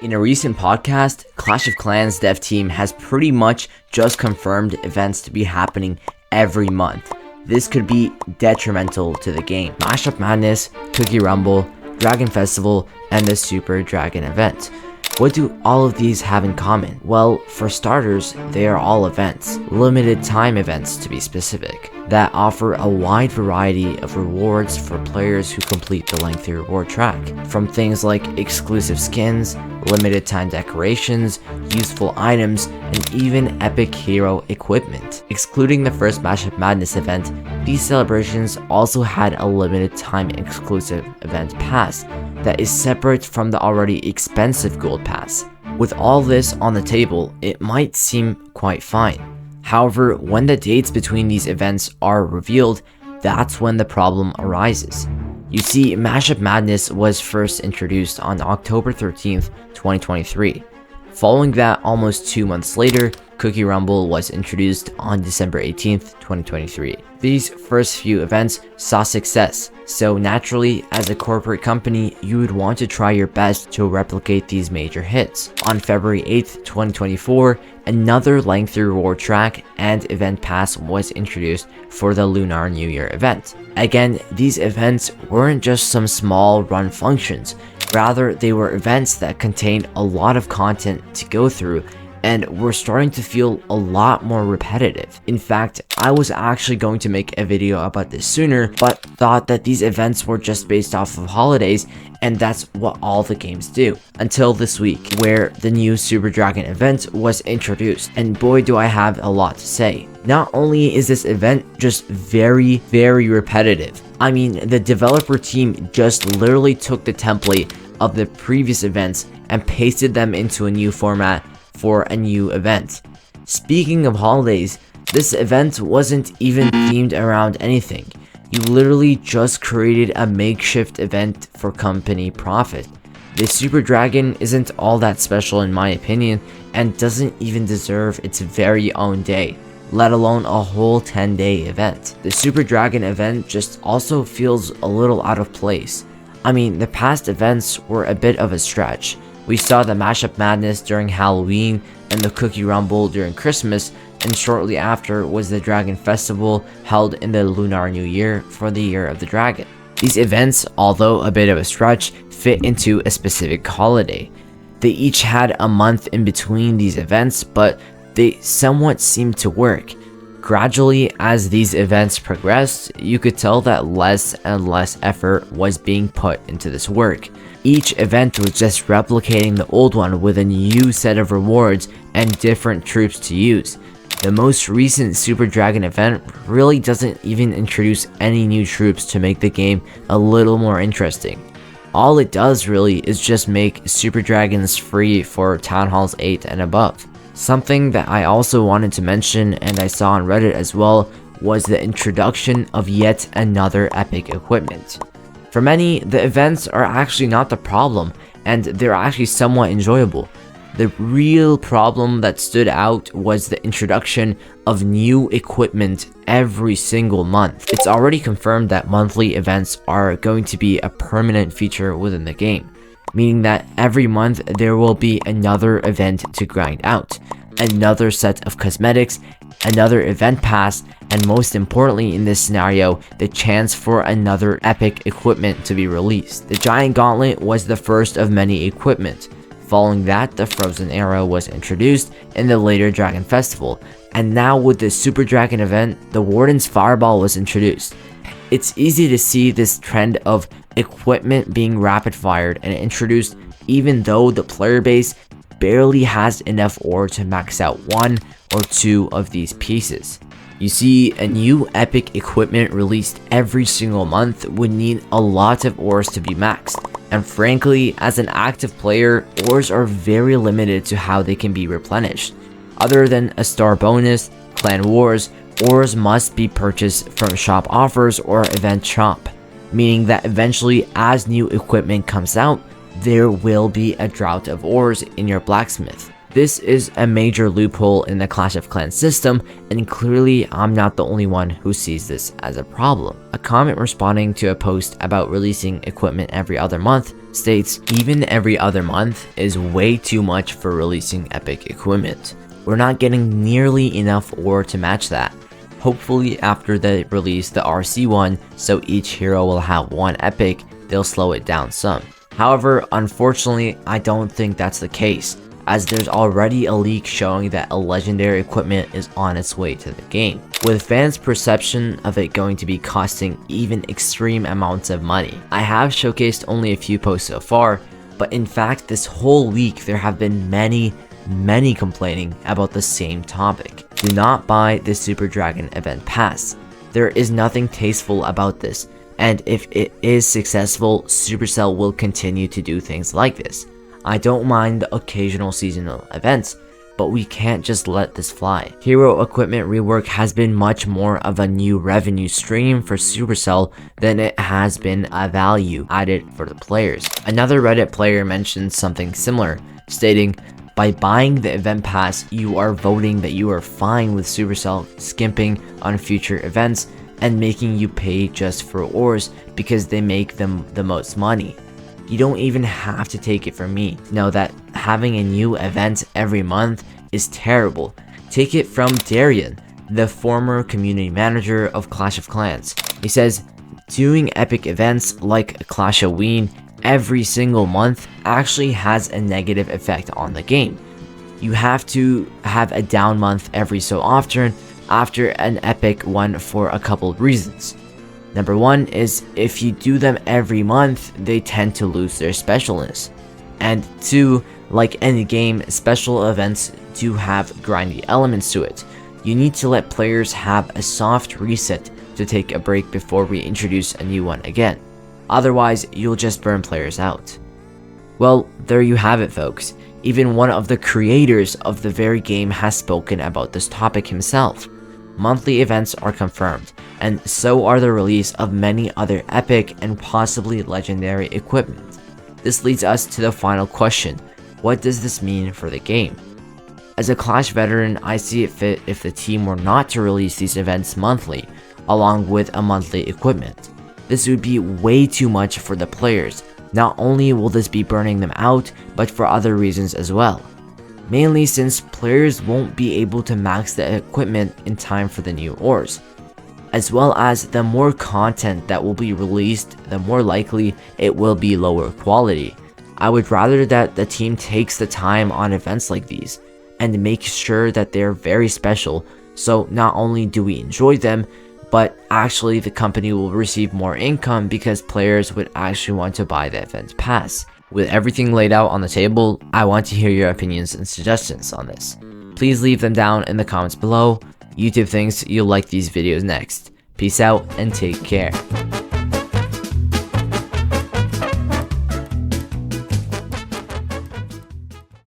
In a recent podcast, Clash of Clans dev team has pretty much just confirmed events to be happening every month. This could be detrimental to the game. Mashup Madness, Cookie Rumble, Dragon Festival, and the Super Dragon event. What do all of these have in common? Well, for starters, they are all events, limited time events to be specific, that offer a wide variety of rewards for players who complete the lengthy reward track, from things like exclusive skins, limited time decorations, useful items, and even epic hero equipment. Excluding the first Mashup Madness event, these celebrations also had a limited time exclusive event pass that is separate from the already expensive gold pass. With all this on the table, it might seem quite fine. However, when the dates between these events are revealed, that's when the problem arises. You see, Mashup Madness was first introduced on October 13th, 2023. Following that, almost 2 months later, Cookie Rumble was introduced on December 18th, 2023. These first few events saw success, so naturally, as a corporate company, you would want to try your best to replicate these major hits. On February 8th, 2024, another lengthy reward track and event pass was introduced for the Lunar New Year event. Again, these events weren't just some small run functions, rather they were events that contained a lot of content to go through and were starting to feel a lot more repetitive. In fact, I was actually going to make a video about this sooner, but thought that these events were just based off of holidays, and that's what all the games do. Until this week, where the new Super Dragon event was introduced, and boy do I have a lot to say. Not only is this event just very repetitive, I mean, the developer team just literally took the template of the previous events and pasted them into a new format for a new event. Speaking of holidays, this event wasn't even themed around anything. You literally just created a makeshift event for company profit. The Super Dragon isn't all that special in my opinion, and doesn't even deserve its very own day, let alone a whole 10-day event. The Super Dragon event just also feels a little out of place. I mean, the past events were a bit of a stretch. We saw the Mashup Madness during Halloween and the Cookie Rumble during Christmas, and shortly after was the Dragon Festival held in the Lunar New Year for the Year of the Dragon. These events, although a bit of a stretch, fit into a specific holiday. They each had a month in between these events, but they somewhat seemed to work. Gradually, as these events progressed, you could tell that less and less effort was being put into this work. Each event was just replicating the old one with a new set of rewards and different troops to use. The most recent Super Dragon event really doesn't even introduce any new troops to make the game a little more interesting. All it does really is just make Super Dragons free for Town Halls 8 and above. Something that I also wanted to mention, and I saw on Reddit as well, was the introduction of yet another epic equipment. For many, the events are actually not the problem, and they're actually somewhat enjoyable. The real problem that stood out was the introduction of new equipment every single month. It's already confirmed that monthly events are going to be a permanent feature within the game, meaning that every month there will be another event to grind out, another set of cosmetics, another event pass, and most importantly in this scenario, the chance for another epic equipment to be released. The Giant Gauntlet was the first of many equipment. Following that, the Frozen Arrow was introduced in the later Dragon Festival, and now with the Super Dragon event, the Warden's Fireball was introduced. It's easy to see this trend of equipment being rapid fired and introduced even though the player base barely has enough ore to max out 1 or 2 of these pieces. You see, a new epic equipment released every single month would need a lot of ores to be maxed, and frankly, as an active player, ores are very limited to how they can be replenished. Other than a star bonus, Clan Wars, ores must be purchased from shop offers or event shop, meaning that eventually as new equipment comes out, there will be a drought of ores in your blacksmith. This is a major loophole in the Clash of Clans system, and clearly I'm not the only one who sees this as a problem. A comment responding to a post about releasing equipment every other month states, "Even every other month is way too much for releasing epic equipment. We're not getting nearly enough ore to match that. Hopefully after they release the RC one, so each hero will have one epic, they'll slow it down some." However, unfortunately, I don't think that's the case, as there's already a leak showing that a legendary equipment is on its way to the game, with fans' perception of it going to be costing even extreme amounts of money. I have showcased only a few posts so far, but in fact this whole week there have been many complaining about the same topic. Do not buy the Super Dragon event pass. There is nothing tasteful about this, and if it is successful, Supercell will continue to do things like this. I don't mind the occasional seasonal events, but we can't just let this fly. Hero equipment rework has been much more of a new revenue stream for Supercell than it has been a value added for the players. Another Reddit player mentioned something similar, stating, "By buying the event pass, you are voting that you are fine with Supercell skimping on future events and making you pay just for ores because they make them the most money. You don't even have to take it from me to know that having a new event every month is terrible." Take it from Darian, the former community manager of Clash of Clans. He says, "Doing epic events like Clash of Ween every single month actually has a negative effect on the game. You have to have a down month every so often after an epic one for a couple of reasons. Number one is if you do them every month, they tend to lose their specialness. And two, like any game, special events do have grindy elements to it. You need to let players have a soft reset to take a break before we introduce a new one again. Otherwise, you'll just burn players out." Well, there you have it, folks. Even one of the creators of the very game has spoken about this topic himself. Monthly events are confirmed, and so are the release of many other epic and possibly legendary equipment. This leads us to the final question: what does this mean for the game? As a Clash veteran, I see it fit if the team were not to release these events monthly, along with a monthly equipment. This would be way too much for the players. Not only will this be burning them out, but for other reasons as well. Mainly since players won't be able to max the equipment in time for the new ores. As well as the more content that will be released, the more likely it will be lower quality. I would rather that the team takes the time on events like these, and make sure that they're very special, so not only do we enjoy them, but actually the company will receive more income because players would actually want to buy the event pass. With everything laid out on the table, I want to hear your opinions and suggestions on this. Please leave them down in the comments below. YouTube thinks you'll like these videos next. Peace out and take care.